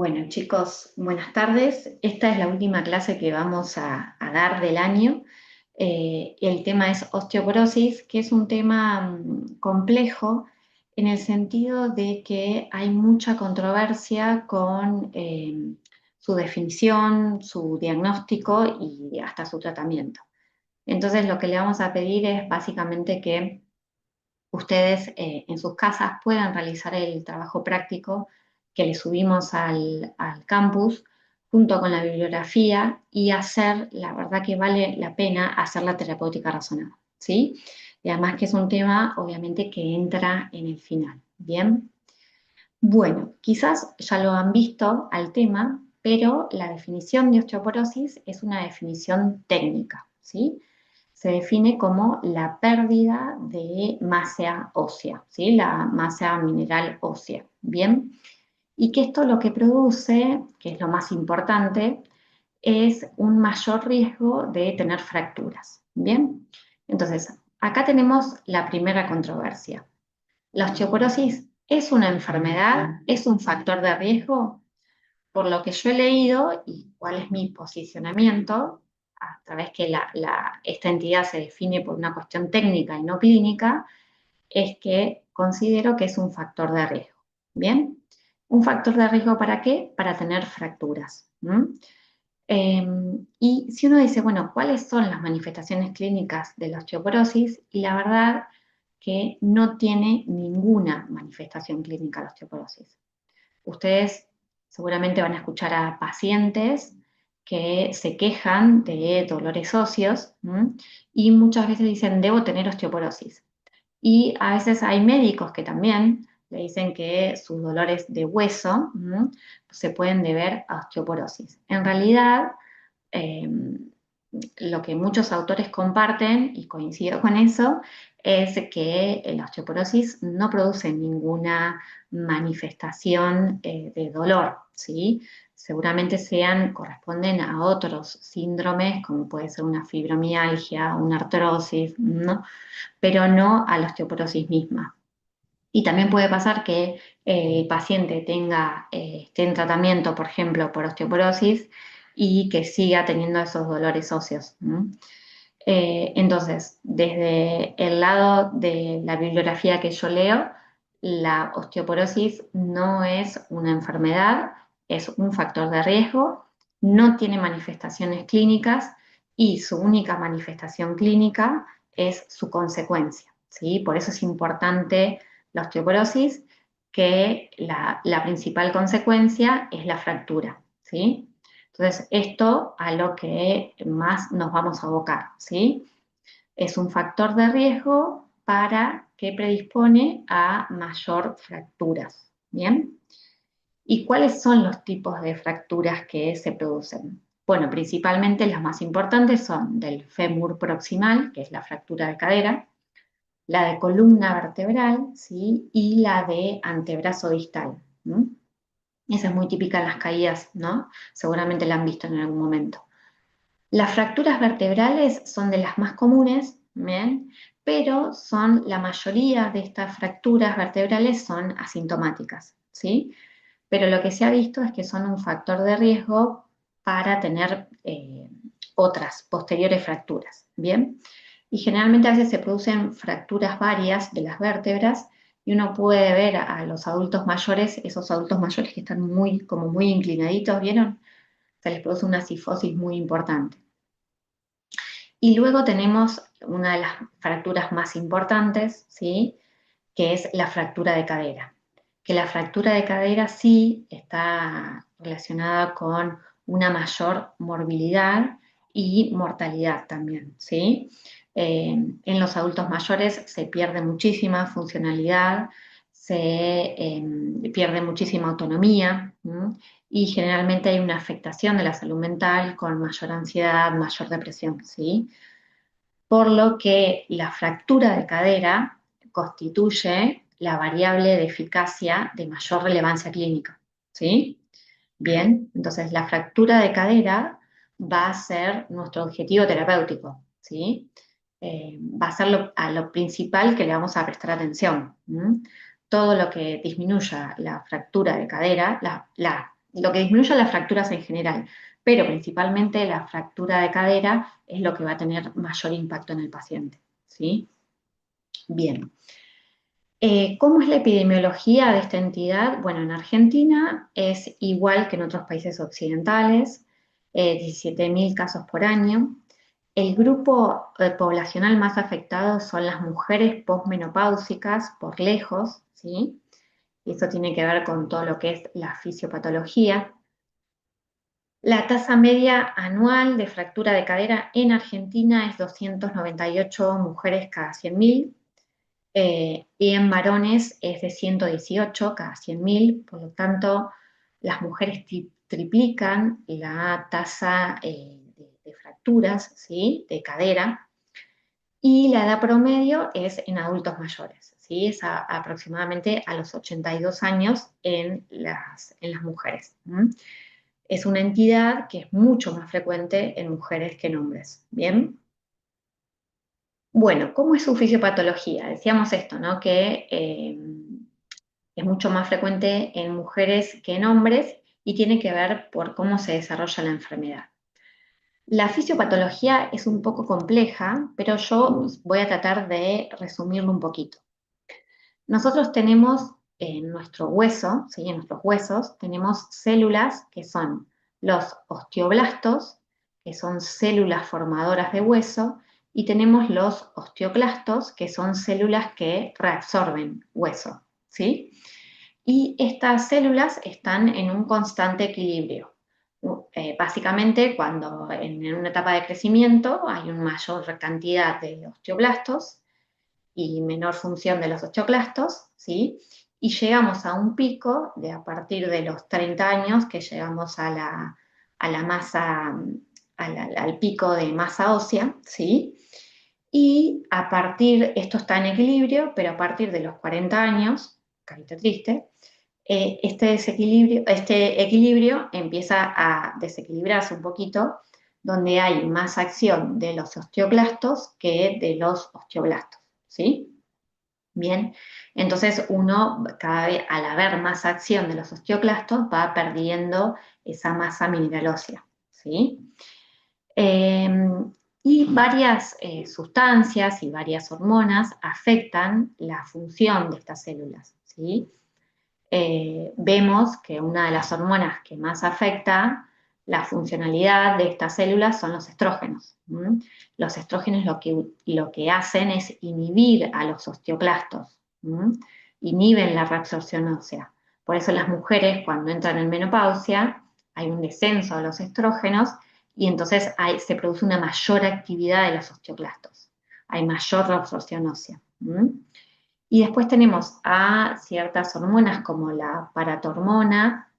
Bueno, chicos, buenas tardes. Esta es la última clase que vamos a dar del año. El tema es osteoporosis, que es un tema complejo en el sentido de que hay mucha controversia con su definición, su diagnóstico y hasta su tratamiento. Entonces, lo que le vamos a pedir es básicamente que ustedes en sus casas puedan realizar el trabajo práctico que le subimos al campus junto con la bibliografía y hacer, la verdad que vale la pena hacer la terapéutica razonada, ¿sí? Y además que es un tema, obviamente, que entra en el final, ¿bien? Bueno, quizás ya lo han visto al tema, pero la definición de osteoporosis es una definición técnica, ¿sí? Se define como la pérdida de masa ósea, ¿sí? La masa mineral ósea, ¿bien? Y que esto lo que produce, que es lo más importante, es un mayor riesgo de tener fracturas, ¿bien? Entonces, acá tenemos la primera controversia. ¿La osteoporosis es una enfermedad? ¿Es un factor de riesgo? Por lo que yo he leído y cuál es mi posicionamiento, a través que esta entidad se define por una cuestión técnica y no clínica, es que considero que es un factor de riesgo. ¿Bien? ¿Un factor de riesgo para qué? Para tener fracturas. Eh, y si uno dice, bueno, ¿cuáles son las manifestaciones clínicas de la osteoporosis? Y la verdad que no tiene ninguna manifestación clínica la osteoporosis. Ustedes seguramente van a escuchar a pacientes que se quejan de dolores óseos, y muchas veces dicen, debo tener osteoporosis. Y a veces hay médicos que también le dicen que sus dolores de hueso se pueden deber a osteoporosis. En realidad, eh, lo que muchos autores comparten, y coincido con eso, es que la osteoporosis no produce ninguna manifestación de dolor, ¿sí? Seguramente corresponden a otros síndromes, como puede ser una fibromialgia, una artrosis, ¿no? Pero no a la osteoporosis misma. Y también puede pasar que el paciente esté en tratamiento, por ejemplo, por osteoporosis y que siga teniendo esos dolores óseos. Entonces, desde el lado de la bibliografía que yo leo, la osteoporosis no es una enfermedad, es un factor de riesgo, no tiene manifestaciones clínicas y su única manifestación clínica es su consecuencia, ¿sí? Por eso es importante la osteoporosis, que la principal consecuencia es la fractura, ¿sí? Entonces, esto a lo que más nos vamos a abocar, ¿sí? Es un factor de riesgo para que predispone a mayor fracturas, ¿bien? ¿Y cuáles son los tipos de fracturas que se producen? Bueno, principalmente las más importantes son del fémur proximal, que es la fractura de cadera, la de columna vertebral, ¿sí? Y la de antebrazo distal. Esa es muy típica en las caídas, ¿no? Seguramente la han visto en algún momento. Las fracturas vertebrales son de las más comunes, ¿bien? Pero la mayoría de estas fracturas vertebrales son asintomáticas, ¿sí? Pero lo que se ha visto es que son un factor de riesgo para tener otras posteriores fracturas, ¿bien? Y generalmente a veces se producen fracturas varias de las vértebras y uno puede ver a los adultos mayores, esos adultos mayores que están como muy inclinaditos, ¿vieron? Se les produce una cifosis muy importante. Y luego tenemos una de las fracturas más importantes, ¿sí? Que es la fractura de cadera. Que la fractura de cadera sí está relacionada con una mayor morbilidad y mortalidad también, ¿sí? En los adultos mayores se pierde muchísima funcionalidad, pierde muchísima autonomía, y generalmente hay una afectación de la salud mental con mayor ansiedad, mayor depresión, ¿sí? Por lo que la fractura de cadera constituye la variable de eficacia de mayor relevancia clínica, ¿sí? Bien, entonces la fractura de cadera va a ser nuestro objetivo terapéutico, ¿sí? Va a ser a lo principal que le vamos a prestar atención. Todo lo que disminuya la fractura de cadera, lo que disminuye las fracturas en general, pero principalmente la fractura de cadera es lo que va a tener mayor impacto en el paciente, ¿sí? Bien. ¿Cómo es la epidemiología de esta entidad? Bueno, en Argentina es igual que en otros países occidentales, 17.000 casos por año. El grupo poblacional más afectado son las mujeres posmenopáusicas, por lejos, ¿sí? Y eso tiene que ver con todo lo que es la fisiopatología. La tasa media anual de fractura de cadera en Argentina es 298 mujeres cada 100.000 y en varones es de 118 cada 100.000, por lo tanto, las mujeres triplican la tasa de fracturas, ¿sí? De cadera, y la edad promedio es en adultos mayores, ¿sí? Es aproximadamente a los 82 años en las mujeres. ¿M? Es una entidad que es mucho más frecuente en mujeres que en hombres, ¿bien? Bueno, ¿cómo es su fisiopatología? Decíamos esto, ¿no? Que es mucho más frecuente en mujeres que en hombres y tiene que ver por cómo se desarrolla la enfermedad. La fisiopatología es un poco compleja, pero yo voy a tratar de resumirlo un poquito. Nosotros tenemos en nuestro hueso, ¿sí? En nuestros huesos, tenemos células que son los osteoblastos, que son células formadoras de hueso, y tenemos los osteoclastos, que son células que reabsorben hueso, ¿sí? Y estas células están en un constante equilibrio. Básicamente, cuando en una etapa de crecimiento hay una mayor cantidad de osteoblastos y menor función de los osteoclastos, ¿sí? Y llegamos a un pico de a partir de los 30 años, que llegamos a la masa, al pico de masa ósea, ¿sí? Y a partir, esto está en equilibrio, pero a partir de los 40 años, carita triste, este equilibrio empieza a desequilibrarse un poquito, donde hay más acción de los osteoclastos que de los osteoblastos, ¿sí? Bien, entonces uno cada vez al haber más acción de los osteoclastos va perdiendo esa masa mineral ósea, ¿sí? Eh, y varias sustancias y varias hormonas afectan la función de estas células, ¿sí? Vemos que una de las hormonas que más afecta la funcionalidad de estas células son los estrógenos. ¿M? Los estrógenos lo que hacen es inhibir a los osteoclastos, ¿m? Inhiben la reabsorción ósea. Por eso las mujeres cuando entran en menopausia hay un descenso de los estrógenos y entonces se produce una mayor actividad de los osteoclastos. Hay mayor reabsorción ósea. ¿M? Y después tenemos a ciertas hormonas como la paratormona,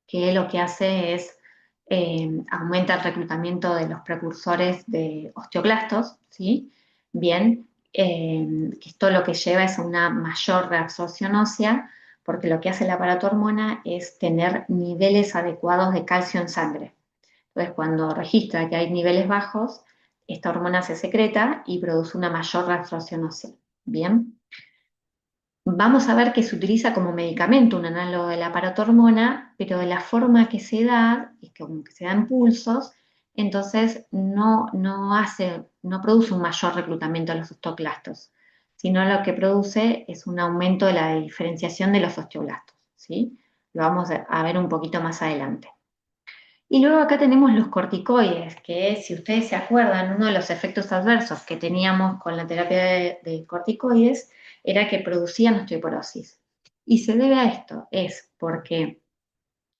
que lo que hace es aumenta el reclutamiento de los precursores de osteoclastos, ¿sí? Bien, que esto lo que lleva es a una mayor reabsorción ósea, porque lo que hace la paratormona es tener niveles adecuados de calcio en sangre. Entonces, cuando registra que hay niveles bajos, esta hormona se secreta y produce una mayor reabsorción ósea. Bien. Vamos a ver que se utiliza como medicamento un análogo de la paratormona, pero de la forma que se da, es como que se dan pulsos, entonces no produce un mayor reclutamiento de los osteoclastos, sino lo que produce es un aumento de la diferenciación de los osteoblastos, ¿sí? Lo vamos a ver un poquito más adelante. Y luego acá tenemos los corticoides, que si ustedes se acuerdan, uno de los efectos adversos que teníamos con la terapia de corticoides era que producían osteoporosis. Y se debe a esto, es porque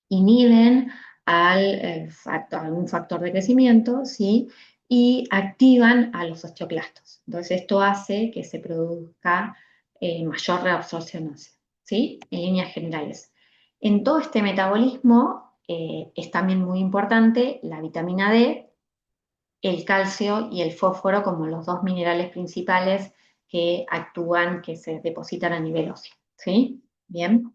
inhiben algún factor de crecimiento, ¿sí? Y activan a los osteoclastos. Entonces esto hace que se produzca mayor reabsorción ósea, ¿sí? En líneas generales. En todo este metabolismo es también muy importante la vitamina D, el calcio y el fósforo como los dos minerales principales que actúan, que se depositan a nivel óseo, ¿sí? Bien.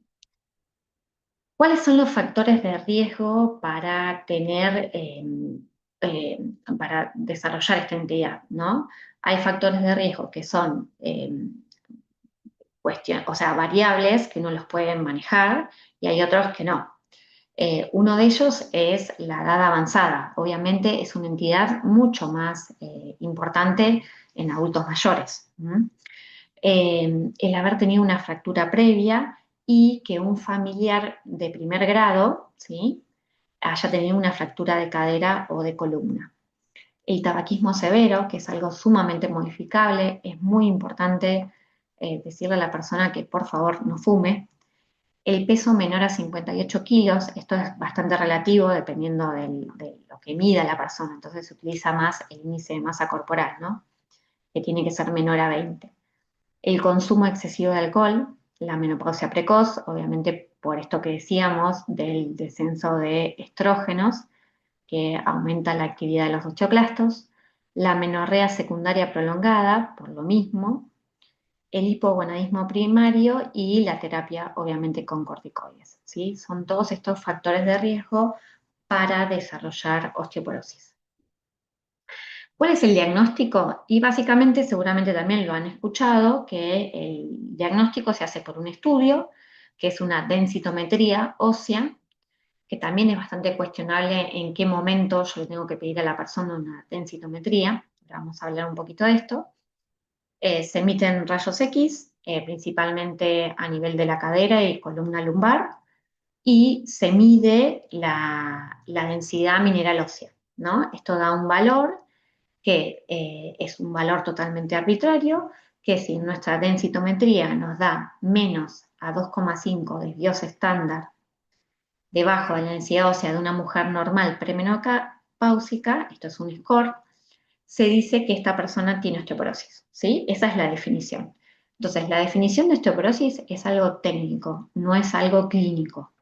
¿Cuáles son los factores de riesgo para eh, para desarrollar esta entidad, ¿no? Hay factores de riesgo que son o sea, variables que uno los puede manejar y hay otros que no. Uno de ellos es la edad avanzada. Obviamente es una entidad mucho más importante en adultos mayores. ¿M? El haber tenido una fractura previa y que un familiar de primer grado, ¿sí?, haya tenido una fractura de cadera o de columna. El tabaquismo severo, que es algo sumamente modificable, es muy importante decirle a la persona que por favor no fume. El peso menor a 58 kilos, esto es bastante relativo dependiendo de lo que mida la persona, entonces se utiliza más el índice de masa corporal, ¿no? Que tiene que ser menor a 20. El consumo excesivo de alcohol, la menopausia precoz, obviamente por esto que decíamos del descenso de estrógenos, que aumenta la actividad de los osteoclastos, la menorrea secundaria prolongada, por lo mismo, el hipogonadismo primario y la terapia, obviamente, con corticoides, ¿sí? Son todos estos factores de riesgo para desarrollar osteoporosis. ¿Cuál es el diagnóstico? Y básicamente, seguramente también lo han escuchado, que el diagnóstico se hace por un estudio, que es una densitometría ósea, que también es bastante cuestionable en qué momento yo le tengo que pedir a la persona una densitometría. Ahora vamos a hablar un poquito de esto. Se emiten rayos X, principalmente a nivel de la cadera y columna lumbar, y se mide la densidad mineral ósea, ¿no? Esto da un valor que es un valor totalmente arbitrario, que si nuestra densitometría nos da menos a 2,5 desvíos estándar debajo de la densidad ósea de una mujer normal premenopáusica, esto es un score, se dice que esta persona tiene osteoporosis, ¿sí? Esa es la definición. Entonces, la definición de osteoporosis es algo técnico, no es algo clínico.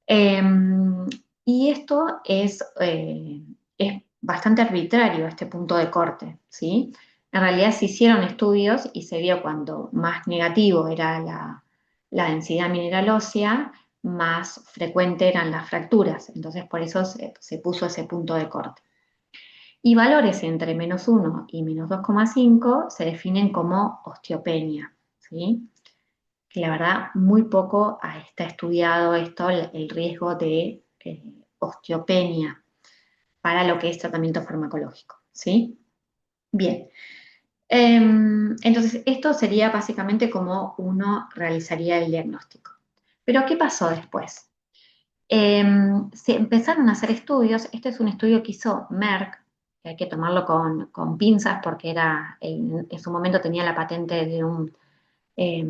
Eh, y esto es bastante arbitrario, este punto de corte, ¿sí? En realidad se hicieron estudios y se vio cuando más negativo era la densidad mineral ósea, más frecuente eran las fracturas. Entonces, por eso se puso ese punto de corte. Y valores entre -1 y -2,5 se definen como osteopenia, ¿sí? Que la verdad muy poco está estudiado esto, el riesgo de osteopenia para lo que es tratamiento farmacológico, ¿sí? Bien, entonces esto sería básicamente como uno realizaría el diagnóstico. Pero ¿qué pasó después? Se empezaron a hacer estudios, este es un estudio que hizo Merck, que hay que tomarlo con pinzas porque en su momento tenía la patente eh,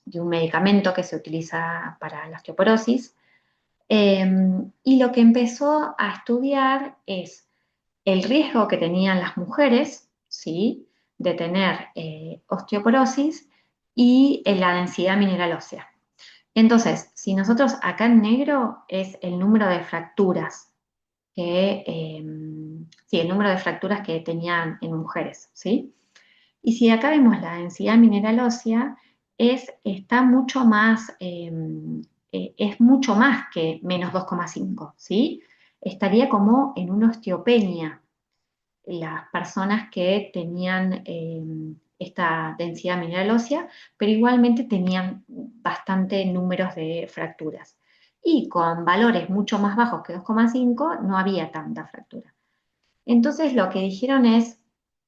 de un medicamento que se utiliza para la osteoporosis. Y lo que empezó a estudiar es el riesgo que tenían las mujeres, ¿sí?, de tener osteoporosis y la densidad mineral ósea. Entonces, si nosotros acá en negro es el número de fracturas sí, el número de fracturas que tenían en mujeres, ¿sí? Y si acá vemos la densidad mineral ósea, está mucho más, es mucho más que -2,5, ¿sí? Estaría como en una osteopenia las personas que tenían esta densidad mineral ósea, pero igualmente tenían bastante números de fracturas. Y con valores mucho más bajos que 2,5 no había tanta fractura. Entonces lo que dijeron es,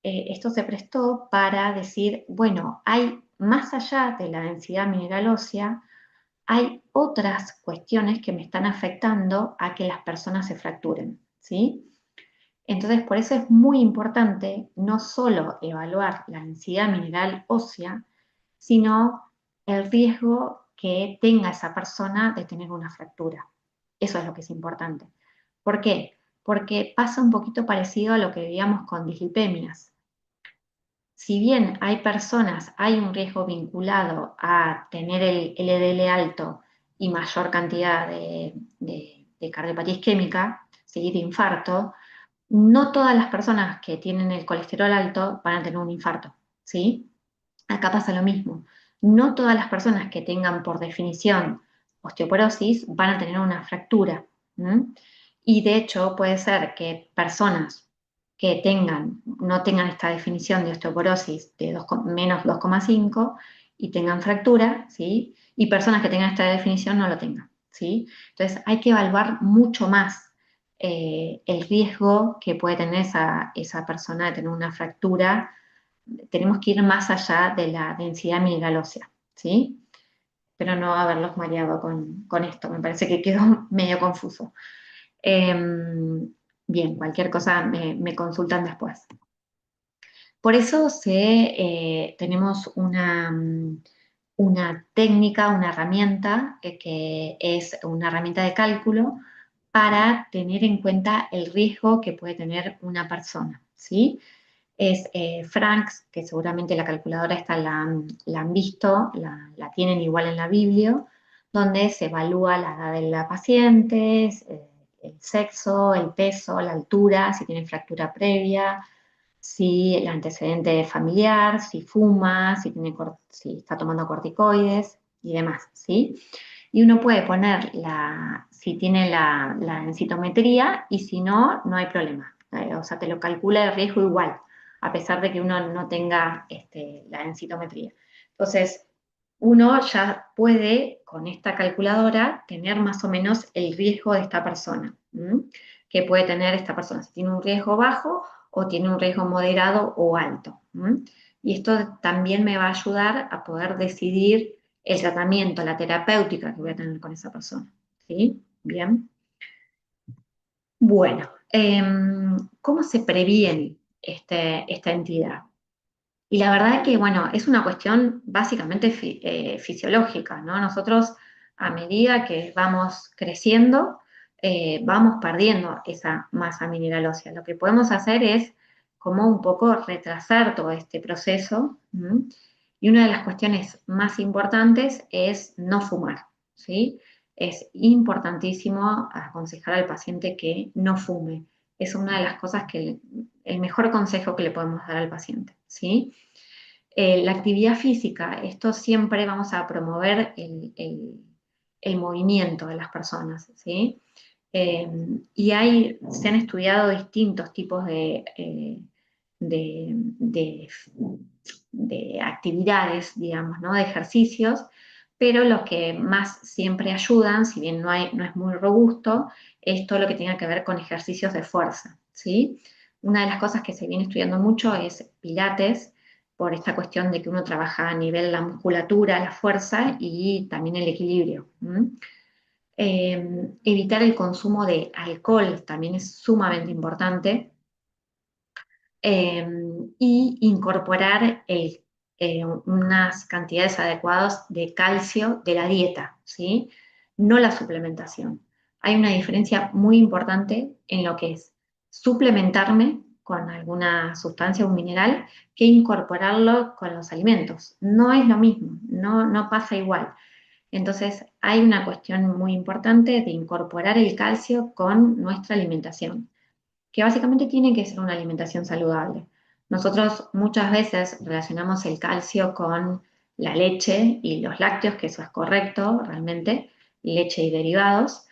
esto se prestó para decir, bueno, hay más allá de la densidad mineral ósea, hay otras cuestiones que me están afectando a que las personas se fracturen, ¿sí? Entonces, por eso es muy importante no solo evaluar la densidad mineral ósea, sino el riesgo que tenga esa persona de tener una fractura. Eso es lo que es importante. ¿Por qué? Porque pasa un poquito parecido a lo que veíamos con dislipemias. Si bien hay un riesgo vinculado a tener el LDL alto y mayor cantidad de cardiopatía isquémica, seguir de infarto, no todas las personas que tienen el colesterol alto van a tener un infarto, ¿sí? Acá pasa lo mismo. No todas las personas que tengan por definición osteoporosis van a tener una fractura. ¿M? Y de hecho puede ser que personas que no tengan esta definición de osteoporosis de -2,5 y tengan fractura, ¿sí? Y personas que tengan esta definición no lo tengan. ¿sí? Entonces hay que evaluar mucho más el riesgo que puede tener esa persona de tener una fractura. Tenemos que ir más allá de la densidad mineral ósea, ¿sí? Espero no haberlos mareado con esto, me parece que quedó medio confuso. Bien, cualquier cosa me consultan después. Por eso tenemos una técnica, una herramienta que es una herramienta de cálculo para tener en cuenta el riesgo que puede tener una persona, ¿sí? Es Franks, que seguramente la calculadora esta la han visto, la tienen igual en la Biblia, donde se evalúa la edad de la paciente, el sexo, el peso, la altura, si tiene fractura previa, si el antecedente familiar, si fuma, si está tomando corticoides y demás, ¿sí? Y uno puede poner si tiene la densitometría y si no, no hay problema. O sea, te lo calcula el riesgo igual, a pesar de que uno no tenga la densitometría. Entonces, uno ya puede, con esta calculadora, tener más o menos el riesgo de esta persona. Que puede tener esta persona, si tiene un riesgo bajo o tiene un riesgo moderado o alto. Y esto también me va a ayudar a poder decidir el tratamiento, la terapéutica que voy a tener con esa persona. ¿Sí? Bien. Bueno, ¿cómo se previene esta entidad? Y la verdad es que, bueno, es una cuestión básicamente fisiológica, ¿no? Nosotros, a medida que vamos creciendo, vamos perdiendo esa masa mineral ósea. Lo que podemos hacer es como un poco retrasar todo este proceso. Y una de las cuestiones más importantes es no fumar, ¿sí? Es importantísimo aconsejar al paciente que no fume. Es una de las cosas el mejor consejo que le podemos dar al paciente, ¿sí? La actividad física, esto siempre vamos a promover el movimiento de las personas, ¿sí? Y se han estudiado distintos tipos de, de- de actividades, digamos, ¿no? De ejercicios, pero los que más siempre ayudan, si bien no es muy robusto, es todo lo que tenga que ver con ejercicios de fuerza, ¿sí? Una de las cosas que se viene estudiando mucho es Pilates, por esta cuestión de que uno trabaja a nivel la musculatura, la fuerza y también el equilibrio. Evitar el consumo de alcohol también es sumamente importante, eh, y incorporar unas cantidades adecuadas de calcio de la dieta, ¿sí? No la suplementación. Hay una diferencia muy importante en lo que es suplementarme con alguna sustancia o un mineral que incorporarlo con los alimentos. No es lo mismo, no pasa igual. Entonces, hay una cuestión muy importante de incorporar el calcio con nuestra alimentación, que básicamente tiene que ser una alimentación saludable. Nosotros muchas veces relacionamos el calcio con la leche y los lácteos, que eso es correcto realmente, leche y derivados,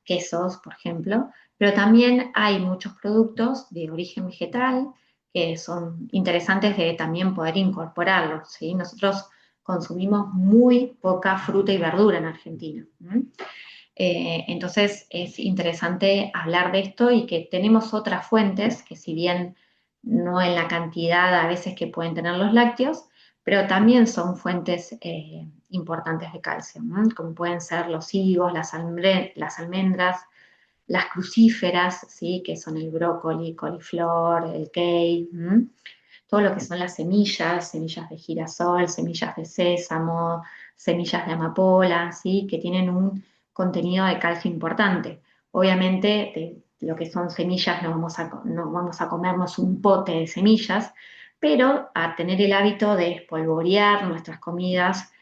quesos, por ejemplo, pero también hay muchos productos de origen vegetal que son interesantes de también poder incorporarlos, ¿sí? Nosotros consumimos muy poca fruta y verdura en Argentina. Entonces es interesante hablar de esto y que tenemos otras fuentes que si bien no en la cantidad a veces que pueden tener los lácteos, pero también son fuentes importantes de calcio, ¿no? Como pueden ser los higos, las almendras, las crucíferas, ¿sí? Que son el brócoli, coliflor, el kale, todo lo que son las semillas, semillas de girasol, semillas de sésamo, semillas de amapola, ¿sí? Que tienen un contenido de calcio importante. Obviamente, de lo que son semillas no vamos a comernos un pote de semillas, pero a tener el hábito de espolvorear nuestras comidas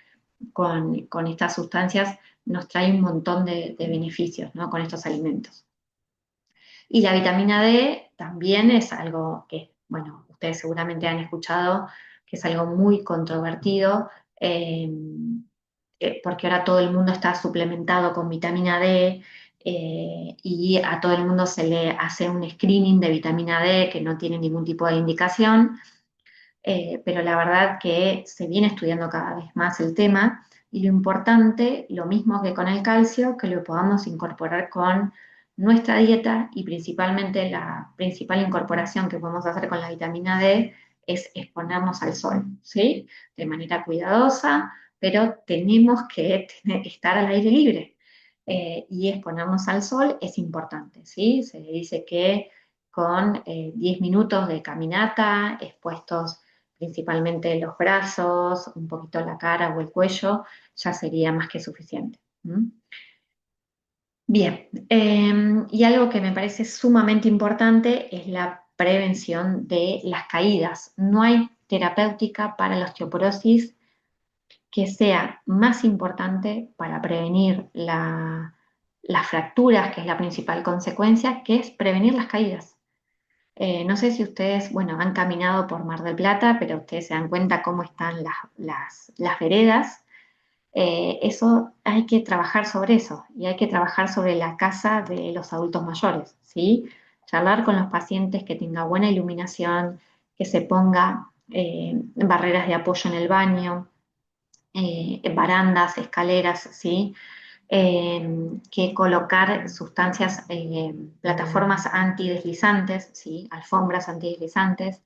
con estas sustancias nos trae un montón de beneficios, ¿no? Con estos alimentos. Y la vitamina D también es algo que, bueno, ustedes seguramente han escuchado que es algo muy controvertido, porque ahora todo el mundo está suplementado con vitamina D, y a todo el mundo se le hace un screening de vitamina D que no tiene ningún tipo de indicación, pero la verdad que se viene estudiando cada vez más el tema. Y lo importante, lo mismo que con el calcio, que lo podamos incorporar con nuestra dieta y principalmente la principal incorporación que podemos hacer con la vitamina D es exponernos al sol, ¿sí? De manera cuidadosa, pero tenemos que estar al aire libre. Y exponernos al sol es importante, ¿sí? Se dice que con 10 minutos de caminata, expuestos principalmente los brazos, un poquito la cara o el cuello, ya sería más que suficiente. ¿Mm? Bien, y algo que me parece sumamente importante es la prevención de las caídas. No hay terapéutica para la osteoporosis que sea más importante para prevenir las fracturas, que es la principal consecuencia, que es prevenir las caídas. No sé si ustedes, bueno, han caminado por Mar del Plata, pero ustedes se dan cuenta cómo están las veredas. Eso hay que trabajar sobre eso y hay que trabajar sobre la casa de los adultos mayores, ¿sí? Charlar con los pacientes que tenga buena iluminación, que se ponga barreras de apoyo en el baño, barandas, escaleras, ¿sí? Que colocar sustancias, plataformas antideslizantes, ¿sí? Alfombras antideslizantes,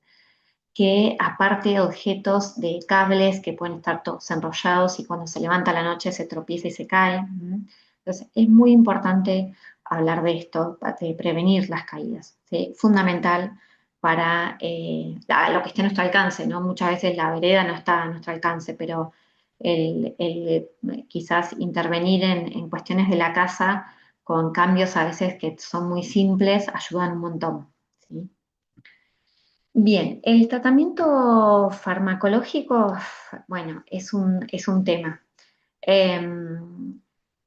que aparte de objetos de cables que pueden estar todos enrollados y cuando se levanta a la noche se tropieza y se cae. Entonces, es muy importante hablar de esto, de prevenir las caídas, ¿sí? Fundamental para lo que esté a nuestro alcance, ¿no? Muchas veces la vereda no está a nuestro alcance, pero quizás intervenir en cuestiones de la casa con cambios a veces que son muy simples ayudan un montón, ¿sí? Bien, el tratamiento farmacológico, bueno, es un tema. Eh,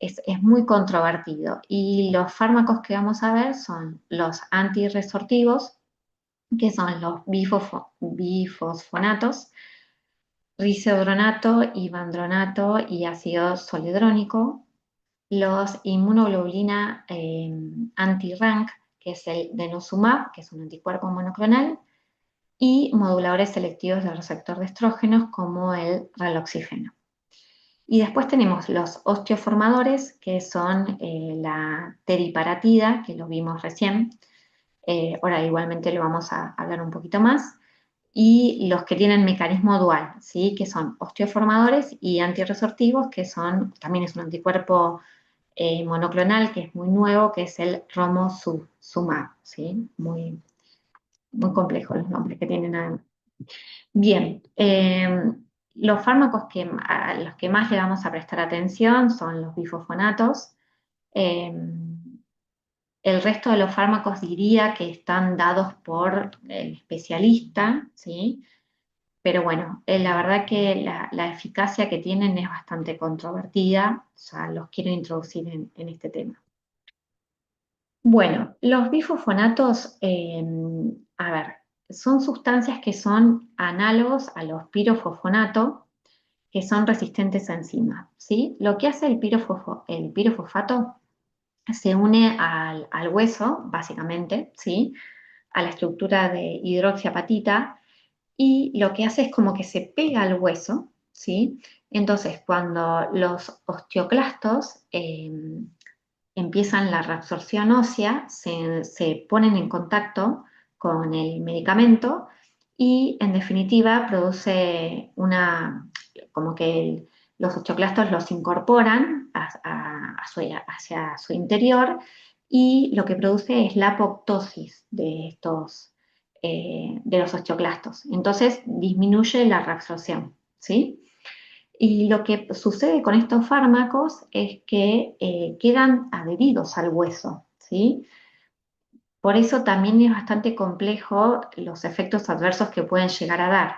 es muy controvertido y los fármacos que vamos a ver son los antirresortivos, que son los bifosfonatos, risodronato, ivandronato y ácido zoledrónico, los inmunoglobulina anti-RANK, que es el denosumab, que es un anticuerpo monoclonal, y moduladores selectivos del receptor de estrógenos como el raloxifeno. Y después tenemos los osteoformadores, que son la teriparatida, que lo vimos recién. Ahora igualmente lo vamos a hablar un poquito más. Y los que tienen mecanismo dual, ¿sí? Que son osteoformadores y antirresortivos, que son, también es un anticuerpo monoclonal que es muy nuevo, que es el romosumab, ¿sí? Muy complejos los nombres que tienen. Bien, los fármacos a los que más le vamos a prestar atención son los bifosfonatos. Eh, el resto de los fármacos diría que están dados por el especialista, ¿sí? Pero bueno, la verdad que la eficacia que tienen es bastante controvertida, o sea, los quiero introducir en este tema. Bueno, los bifosfonatos, a ver, son sustancias que son análogos a los pirofosfonato, que son resistentes a enzimas, ¿sí? Lo que hace el pirofosfato se une al hueso, básicamente, ¿sí? A la estructura de hidroxiapatita y lo que hace es como que se pega al hueso, ¿sí? Entonces, cuando los osteoclastos empiezan la reabsorción ósea, se ponen en contacto con el medicamento y en definitiva produce como que los osteoclastos los incorporan hacia su interior y lo que produce es la apoptosis de los osteoclastos. Entonces disminuye la reabsorción, ¿sí? Y lo que sucede con estos fármacos es que quedan adheridos al hueso, ¿sí? Por eso también es bastante complejo los efectos adversos que pueden llegar a dar,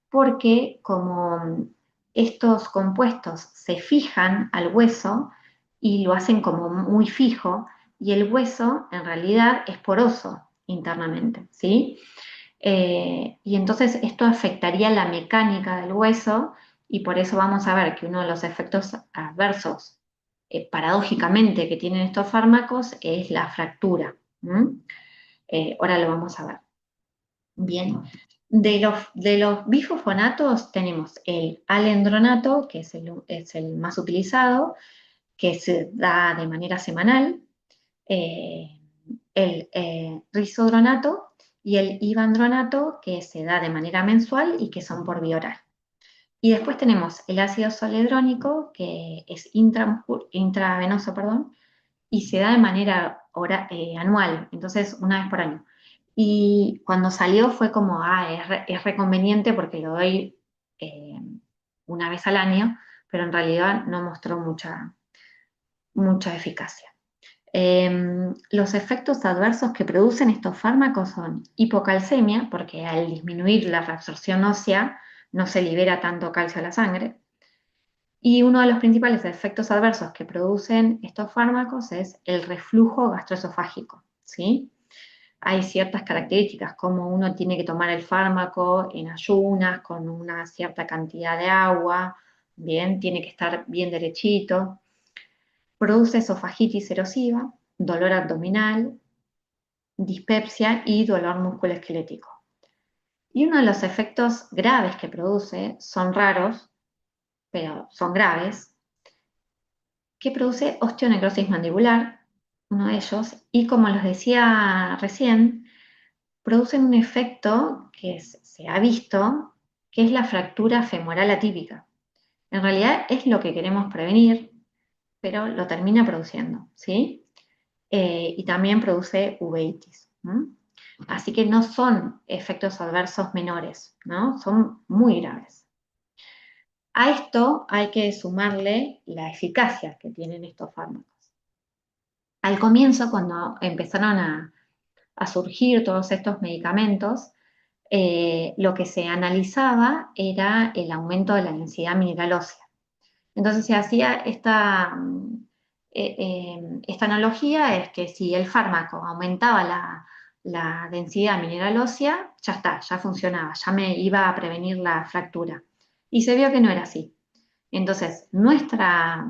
porque como estos compuestos se fijan al hueso y lo hacen como muy fijo, y el hueso en realidad es poroso internamente, ¿sí? Y entonces esto afectaría la mecánica del hueso y por eso vamos a ver que uno de los efectos adversos, paradójicamente, que tienen estos fármacos es la fractura. Ahora lo vamos a ver. Bien. De los bifosfonatos tenemos el alendronato, que es el más utilizado, que se da de manera semanal, eh, el risodronato y el ivandronato, que se da de manera mensual y que son por vía oral. Y después tenemos el ácido zoledrónico, que es intravenoso, perdón, y se da de manera anual, entonces una vez por año. Y cuando salió fue como, es reconveniente porque lo doy eh, una vez al año, pero en realidad no mostró mucha eficacia. Los efectos adversos que producen estos fármacos son hipocalcemia, porque al disminuir la reabsorción ósea no se libera tanto calcio a la sangre. Y uno de los principales efectos adversos que producen estos fármacos es el reflujo gastroesofágico, ¿sí? Hay ciertas características, como uno tiene que tomar el fármaco en ayunas, con una cierta cantidad de agua, bien, tiene que estar bien derechito. Produce esofagitis erosiva, dolor abdominal, dispepsia y dolor musculoesquelético. Y uno de los efectos graves que produce, son raros, pero son graves, que produce osteonecrosis mandibular, uno de ellos, y como les decía recién, producen un efecto que se ha visto, que es la fractura femoral atípica. En realidad es lo que queremos prevenir, pero lo termina produciendo, ¿sí? Y también produce uveitis. Así que no son efectos adversos menores, ¿no? Son muy graves. A esto hay que sumarle la eficacia que tienen estos fármacos. Al comienzo, cuando empezaron a surgir todos estos medicamentos, lo que se analizaba era el aumento de la densidad mineral ósea. Entonces se hacía esta analogía, es que si el fármaco aumentaba la densidad mineral ósea, ya está, ya funcionaba, ya me iba a prevenir la fractura. Y se vio que no era así. Entonces, nuestra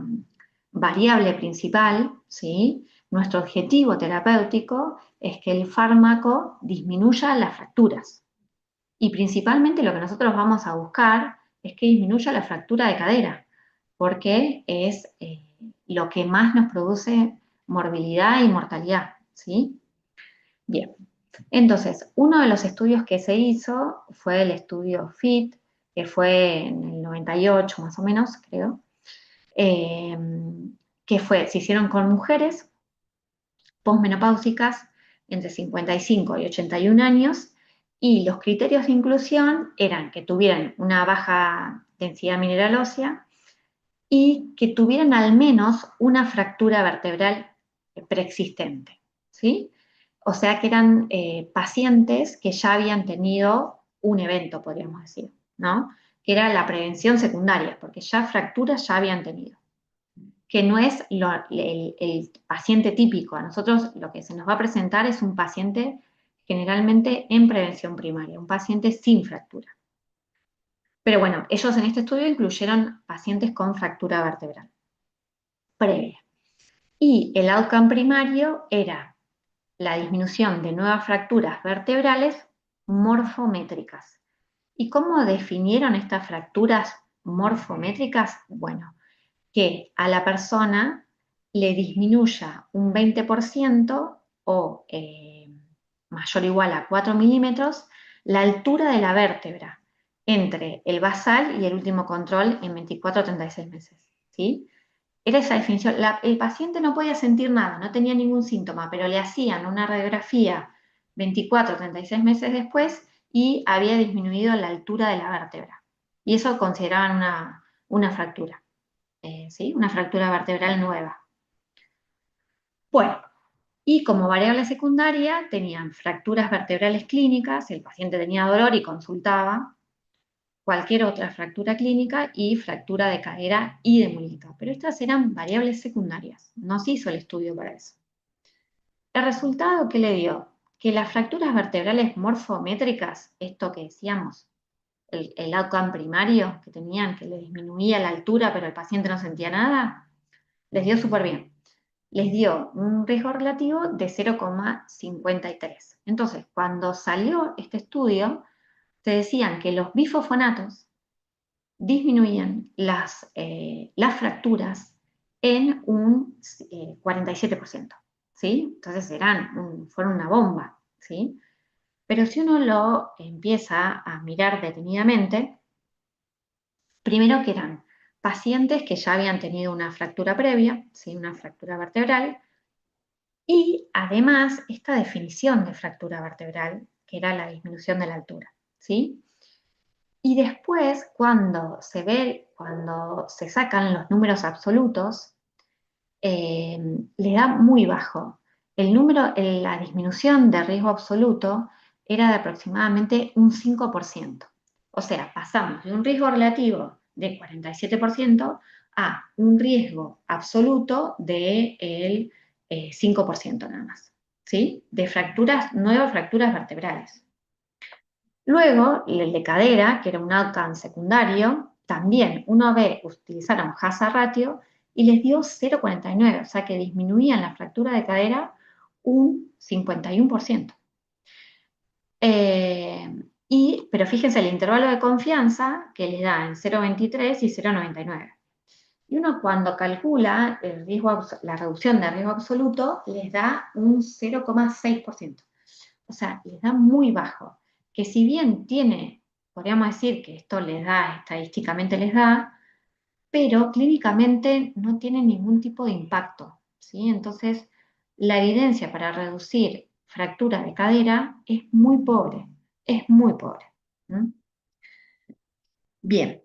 variable principal, ¿sí? Nuestro objetivo terapéutico es que el fármaco disminuya las fracturas. Y principalmente lo que nosotros vamos a buscar es que disminuya la fractura de cadera, porque es lo que más nos produce morbilidad y mortalidad, ¿sí? Bien, entonces, uno de los estudios que se hizo fue el estudio FIT, que fue en el 98 más o menos, creo, eh, se hicieron con mujeres posmenopáusicas entre 55 y 81 años, y los criterios de inclusión eran que tuvieran una baja densidad mineral ósea y que tuvieran al menos una fractura vertebral preexistente, ¿sí? O sea que eran pacientes que ya habían tenido un evento, podríamos decir, ¿no? Que era la prevención secundaria, porque ya fracturas ya habían tenido, que no es el paciente típico. A nosotros lo que se nos va a presentar es un paciente generalmente en prevención primaria, un paciente sin fractura. Pero bueno, ellos en este estudio incluyeron pacientes con fractura vertebral previa. Y el outcome primario era la disminución de nuevas fracturas vertebrales morfométricas. ¿Y cómo definieron estas fracturas morfométricas? Bueno, que a la persona le disminuya un 20% o mayor o igual a 4 milímetros la altura de la vértebra entre el basal y el último control en 24 a 36 meses. ¿Sí? Era esa definición. El paciente no podía sentir nada, no tenía ningún síntoma, pero le hacían una radiografía 24 o 36 meses después y había disminuido la altura de la vértebra. Y eso consideraban una fractura. ¿Sí? Una fractura vertebral nueva. Bueno, y como variable secundaria tenían fracturas vertebrales clínicas, el paciente tenía dolor y consultaba, cualquier otra fractura clínica y fractura de cadera y de muñeca. Pero estas eran variables secundarias, no se hizo el estudio para eso. ¿El resultado qué le dio? Que las fracturas vertebrales morfométricas, esto que decíamos, el outcome primario que tenían, que le disminuía la altura pero el paciente no sentía nada, les dio súper bien. Les dio un riesgo relativo de 0,53. Entonces, cuando salió este estudio, te decían que los bifosfonatos disminuían las fracturas en un 47%, ¿sí? Entonces fueron una bomba, ¿sí? Pero si uno lo empieza a mirar detenidamente, primero que eran pacientes que ya habían tenido una fractura previa, ¿sí? Una fractura vertebral, y además esta definición de fractura vertebral, que era la disminución de la altura, ¿sí? Y después, cuando se sacan los números absolutos, le da muy bajo. La disminución de riesgo absoluto era de aproximadamente un 5%. O sea, pasamos de un riesgo relativo de 47% a un riesgo absoluto del 5% nada más, ¿sí? De nuevas fracturas vertebrales. Luego, el de cadera, que era un outcome secundario, también utilizaron hazard ratio y les dio 0,49, o sea que disminuían la fractura de cadera un 51%. Pero fíjense el intervalo de confianza que les da en 0,23 y 0,99. Y uno cuando calcula la reducción de riesgo absoluto, les da un 0,6%. O sea, les da muy bajo. Que si bien podríamos decir que esto les da, estadísticamente les da, pero clínicamente no tiene ningún tipo de impacto, ¿sí? Entonces, la evidencia para reducir fractura de cadera es muy pobre. ¿Mm? Bien,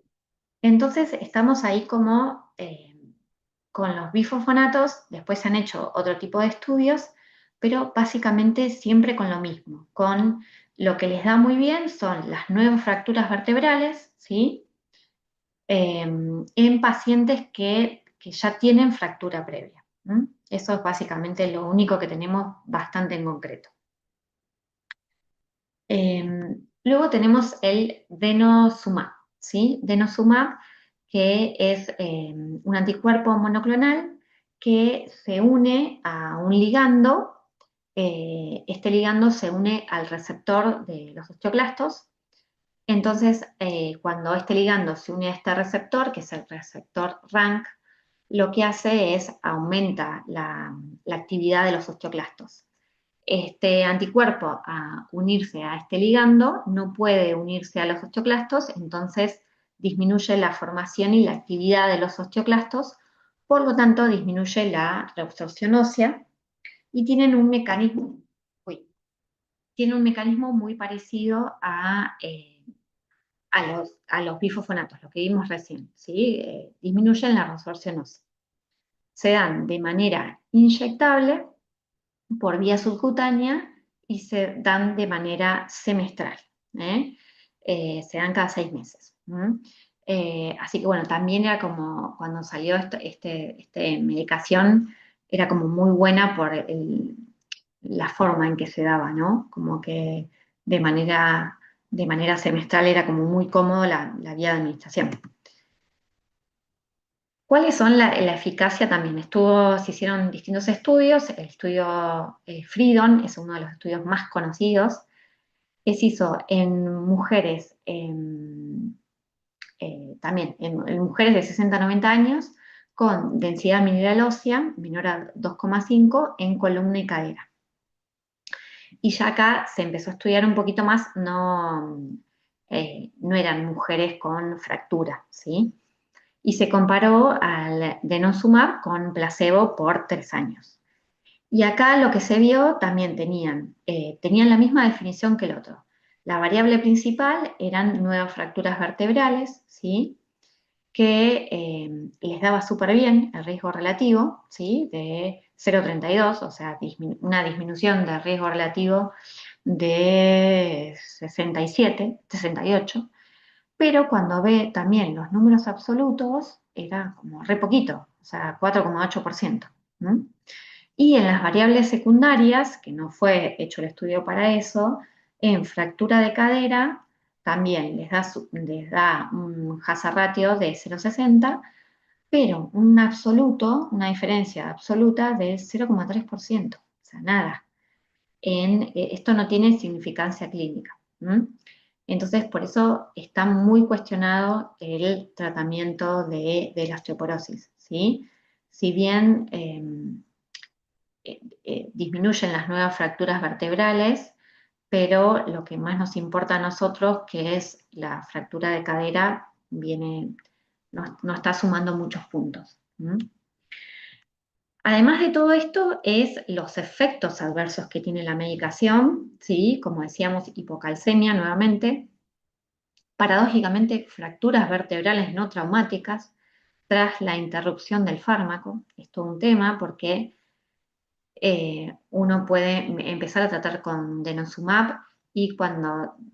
entonces estamos ahí como con los bifosfonatos, después se han hecho otro tipo de estudios, pero básicamente siempre con lo mismo, con lo que les da muy bien son las nuevas fracturas vertebrales, ¿sí? En pacientes que ya tienen fractura previa. ¿Mm? Eso es básicamente lo único que tenemos bastante en concreto. Luego tenemos el denosumab, ¿sí? Denosumab, que es un anticuerpo monoclonal que se une a un ligando. Este ligando se une al receptor de los osteoclastos. Entonces, cuando este ligando se une a este receptor, que es el receptor RANK, lo que hace es aumenta la actividad de los osteoclastos. Este anticuerpo, a unirse a este ligando, no puede unirse a los osteoclastos, entonces disminuye la formación y la actividad de los osteoclastos, por lo tanto disminuye la reabsorción ósea y uy, tienen un mecanismo muy parecido a los bifosfonatos, lo que vimos recién, ¿sí? Disminuyen la reabsorción ósea. Se dan de manera inyectable por vía subcutánea y se dan de manera semestral. ¿Eh? Se dan cada 6 meses. Así que bueno, también era como cuando salió esta medicación, era como muy buena por la forma en que se daba, ¿no? Como que de manera semestral era como muy cómodo la vía de administración. ¿Cuáles son la eficacia también? Se hicieron distintos estudios. El estudio Freedom es uno de los estudios más conocidos, que se hizo en mujeres, también en mujeres de 60 a 90 años, con densidad mineral ósea menor a 2,5 en columna y cadera. Y ya acá se empezó a estudiar un poquito más, no eran mujeres con fractura, ¿sí? Y se comparó al denosumab con placebo por 3 años. Y acá lo que se vio también tenían la misma definición que el otro. La variable principal eran nuevas fracturas vertebrales, ¿sí? Que les daba súper bien el riesgo relativo, ¿sí? De 0,32, o sea, una disminución de riesgo relativo de 67, 68, pero cuando ve también los números absolutos, era como re poquito, o sea, 4,8%. Y en las variables secundarias, que no fue hecho el estudio para eso, en fractura de cadera también les da un hazard ratio de 0,60, pero una diferencia absoluta de 0,3%, o sea, nada. Esto no tiene significancia clínica. Entonces, por eso está muy cuestionado el tratamiento de la osteoporosis, ¿sí? Si bien disminuyen las nuevas fracturas vertebrales, pero lo que más nos importa a nosotros, que es la fractura de cadera, no está sumando muchos puntos. ¿Mm? Además de todo esto, es los efectos adversos que tiene la medicación, ¿sí? Como decíamos, hipocalcemia nuevamente, paradójicamente fracturas vertebrales no traumáticas tras la interrupción del fármaco. Es todo un tema porque uno puede empezar a tratar con denosumab y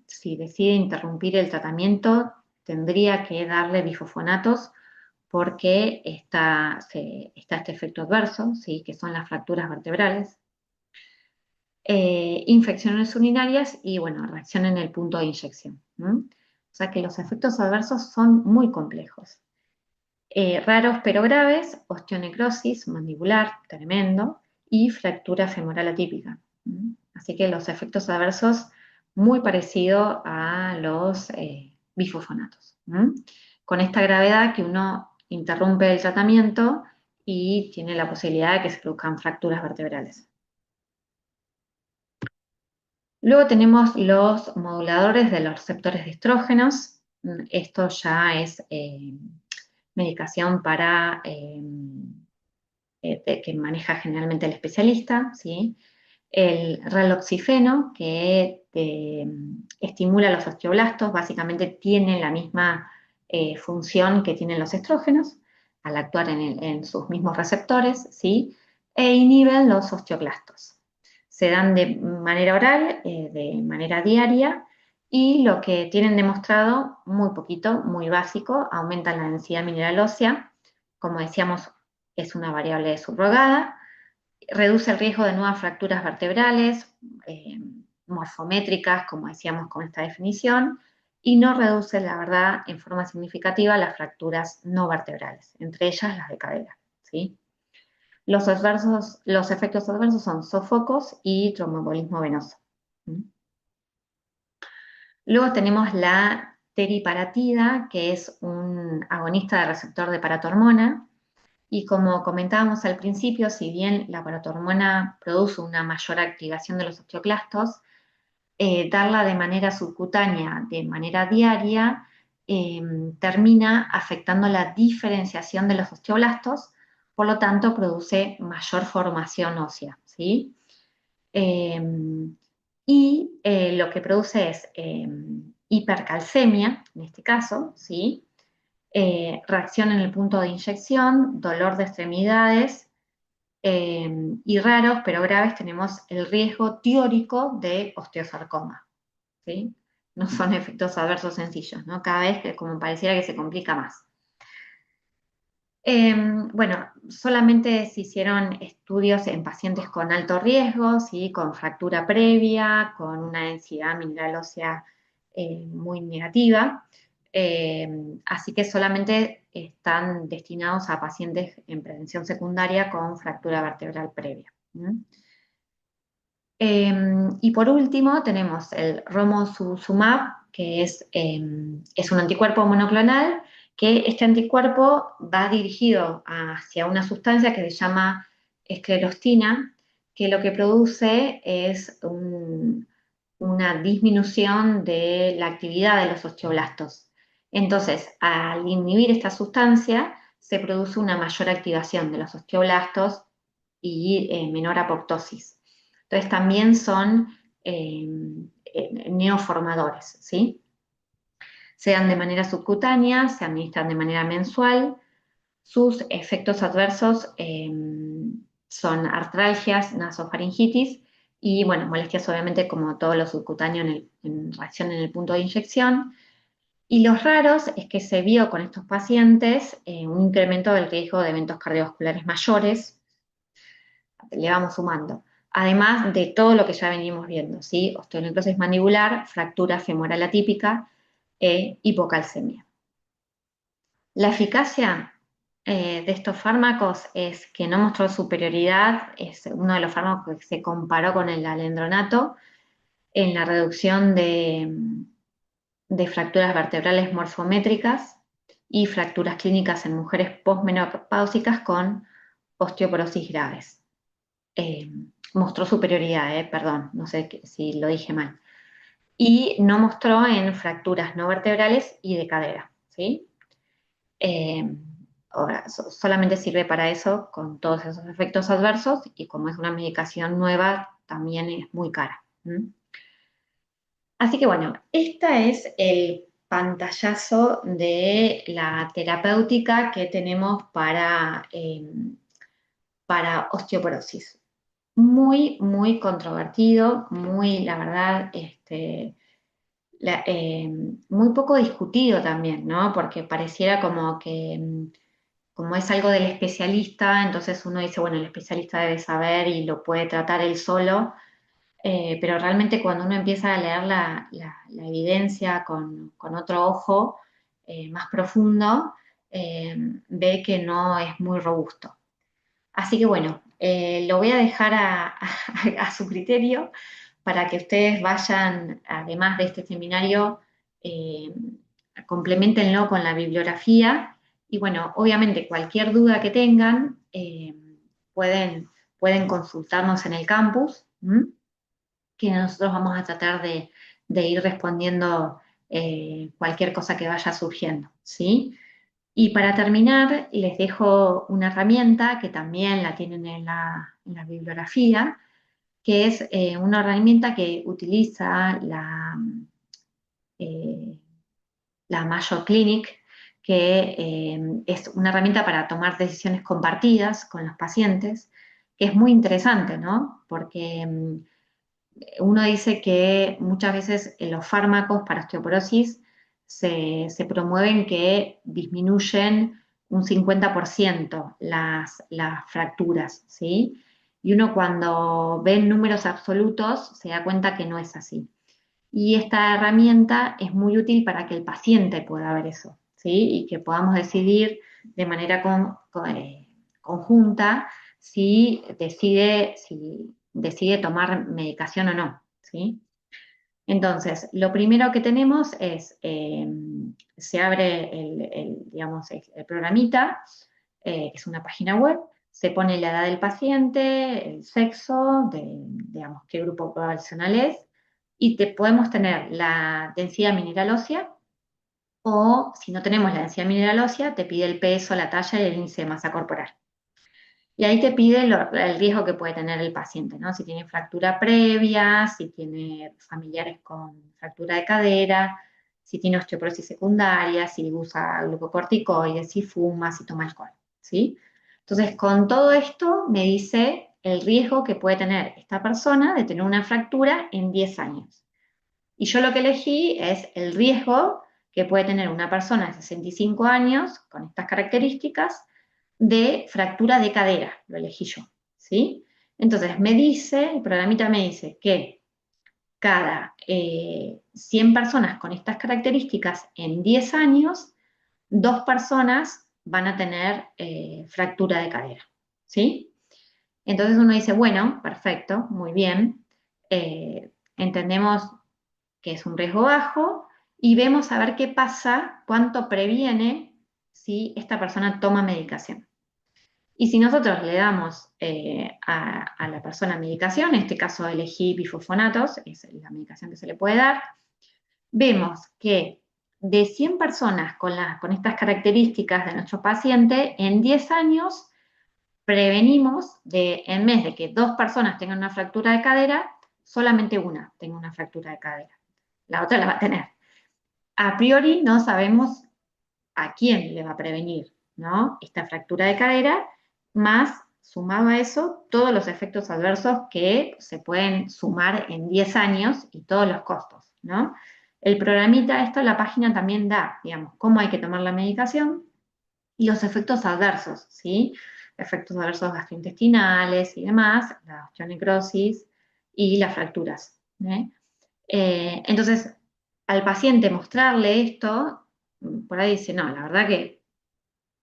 si decide interrumpir el tratamiento, tendría que darle bifosfonatos porque está este efecto adverso, ¿sí? Que son las fracturas vertebrales, infecciones urinarias y, bueno, reacción en el punto de inyección. ¿Mm? O sea que los efectos adversos son muy complejos. Raros pero graves, osteonecrosis mandibular, tremendo, y fractura femoral atípica. ¿Mm? Así que los efectos adversos muy parecidos a los bifosfonatos. ¿Mm? Con esta gravedad que uno interrumpe el tratamiento y tiene la posibilidad de que se produzcan fracturas vertebrales. Luego tenemos los moduladores de los receptores de estrógenos. Esto ya es medicación que maneja generalmente el especialista, ¿sí? El raloxifeno, que estimula los osteoblastos, básicamente tiene la misma función que tienen los estrógenos al actuar en sus mismos receptores, ¿sí? E inhiben los osteoclastos. Se dan de manera oral, de manera diaria, y lo que tienen demostrado, muy poquito, muy básico, aumentan la densidad mineral ósea, como decíamos, es una variable subrogada, reduce el riesgo de nuevas fracturas vertebrales, eh, morfométricas, como decíamos con esta definición, y no reduce, la verdad, en forma significativa las fracturas no vertebrales, entre ellas las de cadera, ¿sí? Los efectos adversos son sofocos y tromboembolismo venoso. ¿Mm? Luego tenemos la teriparatida, que es un agonista del receptor de paratormona, y como comentábamos al principio, si bien la paratormona produce una mayor activación de los osteoclastos, darla de manera subcutánea, de manera diaria, eh, termina afectando la diferenciación de los osteoblastos, por lo tanto produce mayor formación ósea, ¿sí? Eh, lo que produce es hipercalcemia, en este caso, ¿sí? Reacción en el punto de inyección, dolor de extremidades y raros pero graves tenemos el riesgo teórico de osteosarcoma, ¿sí? No son efectos adversos sencillos, ¿no? Cada vez que como pareciera que se complica más. Bueno, solamente se hicieron estudios en pacientes con alto riesgo, ¿sí? Con fractura previa, con una densidad mineral ósea muy negativa. Así que solamente están destinados a pacientes en prevención secundaria con fractura vertebral previa. Y por último tenemos el romosozumab, que es un anticuerpo monoclonal, que este anticuerpo va dirigido hacia una sustancia que se llama esclerostina, que lo que produce es una disminución de la actividad de los osteoblastos. Entonces, al inhibir esta sustancia, se produce una mayor activación de los osteoblastos y menor apoptosis. Entonces también son neoformadores, ¿sí? Se dan de manera subcutánea, se administran de manera mensual. Sus efectos adversos son artralgias, nasofaringitis y, bueno, molestias obviamente como todo lo subcutáneo en reacción en el punto de inyección. Y los raros es que se vio con estos pacientes un incremento del riesgo de eventos cardiovasculares mayores, le vamos sumando. Además de todo lo que ya venimos viendo, ¿sí? Osteonecrosis mandibular, fractura femoral atípica e hipocalcemia. La eficacia de estos fármacos es que no mostró superioridad, es uno de los fármacos que se comparó con el alendronato en la reducción de fracturas vertebrales morfométricas y fracturas clínicas en mujeres posmenopáusicas con osteoporosis graves. Eh, Mostró superioridad, perdón, no sé si lo dije mal. Y no mostró en fracturas no vertebrales y de cadera, ¿sí? Eh, Ahora, solamente sirve para eso con todos esos efectos adversos y como es una medicación nueva, también es muy cara. ¿Mm? Así que bueno, este es el pantallazo de la terapéutica que tenemos para osteoporosis. Muy, muy controvertido, muy, la verdad, muy poco discutido también, ¿no? Porque pareciera como que, como es algo del especialista, entonces uno dice, bueno, el especialista debe saber y lo puede tratar él solo, pero realmente cuando uno empieza a leer la evidencia con otro ojo más profundo, ve que no es muy robusto. Así que bueno, lo voy a dejar a su criterio para que ustedes vayan, además de este seminario, eh, complementenlo con la bibliografía. Y bueno, obviamente cualquier duda que tengan, pueden, pueden consultarnos en el campus, ¿m? Que nosotros vamos a tratar de ir respondiendo cualquier cosa que vaya surgiendo, ¿sí? Y para terminar, les dejo una herramienta que también la tienen en la bibliografía, que es una herramienta que utiliza eh, la Mayo Clinic, que es una herramienta para tomar decisiones compartidas con los pacientes, que es muy interesante, ¿no? Porque uno dice que muchas veces los fármacos para osteoporosis se promueven que disminuyen un 50% las fracturas, ¿sí? Y uno cuando ve números absolutos se da cuenta que no es así. Y esta herramienta es muy útil para que el paciente pueda ver eso, ¿sí? Y que podamos decidir de manera conjunta si decide tomar medicación o no, ¿sí? Entonces, lo primero que tenemos es, se abre digamos, el programita, que es una página web, se pone la edad del paciente, el sexo, digamos, qué grupo poblacional es, y podemos tener la densidad mineral ósea, o si no tenemos la densidad mineral ósea, te pide el peso, la talla y el índice de masa corporal. Y ahí te pide el riesgo que puede tener el paciente, ¿no? Si tiene fractura previa, si tiene familiares con fractura de cadera, si tiene osteoporosis secundaria, si usa glucocorticoides, si fuma, si toma alcohol, ¿sí? Entonces, con todo esto me dice el riesgo que puede tener esta persona de tener una fractura en 10 años. Y yo lo que elegí es el riesgo que puede tener una persona de 65 años con estas características de fractura de cadera, lo elegí yo, ¿sí? Entonces me dice, el programita me dice que cada 100 personas con estas características en 10 años, 2 personas van a tener fractura de cadera, ¿sí? Entonces uno dice, bueno, perfecto, muy bien, entendemos que es un riesgo bajo y vemos a ver qué pasa, cuánto previene si esta persona toma medicación. Y si nosotros le damos a la persona medicación, en este caso elegí bifosfonatos, es la medicación que se le puede dar, vemos que de 100 personas con estas características de nuestro paciente, en 10 años prevenimos en vez de que 2 personas tengan una fractura de cadera, solamente una tenga una fractura de cadera. La otra la va a tener. A priori no sabemos a quién le va a prevenir, ¿no? Esta fractura de cadera, más sumado a eso, todos los efectos adversos que se pueden sumar en 10 años y todos los costos, ¿no? El programita, esto la página también da, digamos, cómo hay que tomar la medicación y los efectos adversos, ¿sí? Efectos adversos gastrointestinales y demás, la osteonecrosis y las fracturas, ¿eh? Entonces, al paciente mostrarle esto, por ahí dice, no, la verdad que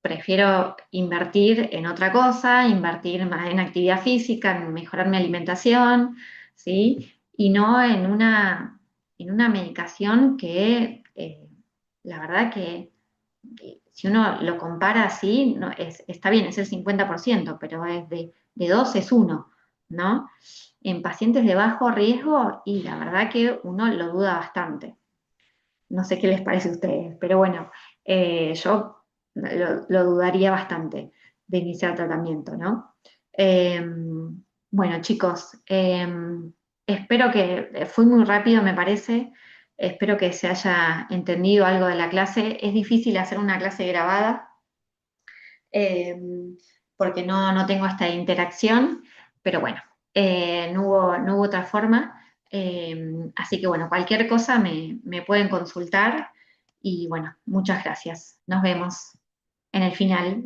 prefiero invertir en otra cosa, invertir más en actividad física, en mejorar mi alimentación, ¿sí? Y no en una medicación que eh, la verdad que si uno lo compara así, no, está bien, es el 50%, pero es de dos es uno, ¿no? En pacientes de bajo riesgo, y la verdad que uno lo duda bastante. No sé qué les parece a ustedes, pero bueno, yo lo dudaría bastante de iniciar tratamiento, ¿no? Bueno, chicos, espero que fui muy rápido, me parece. Espero que se haya entendido algo de la clase. Es difícil hacer una clase grabada, eh, porque no tengo esta interacción, pero bueno, no hubo otra forma. Así que bueno, cualquier cosa me pueden consultar y bueno, muchas gracias. Nos vemos en el final.